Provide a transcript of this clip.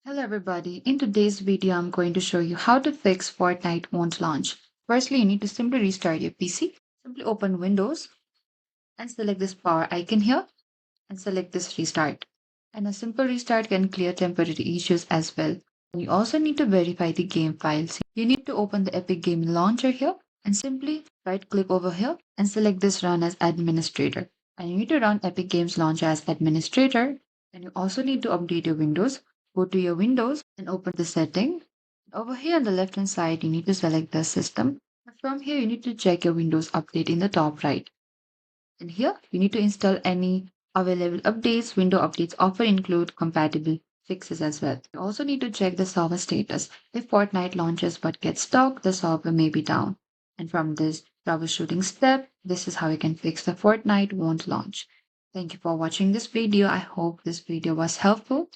Hello everybody, in today's video I'm going to show you how to fix Fortnite won't launch. Firstly, you need to simply restart your PC. Simply open Windows and select this power icon here and select this restart. And a simple restart can clear temporary issues as well. And you also need to verify the game files. You need to open the Epic Game Launcher here and simply right click over here and select this run as administrator. And you need to run Epic Games Launcher as administrator. And you also need to update your Windows. Go to your Windows and open the setting. Over here on the left hand side, you need to select the system. From here, you need to check your Windows update in the top right. And here, you need to install any available updates. Window updates often include compatible fixes as well. You also need to check the server status. If Fortnite launches but gets stuck, the server may be down. And from this troubleshooting step, this is how you can fix the Fortnite won't launch. Thank you for watching this video. I hope this video was helpful.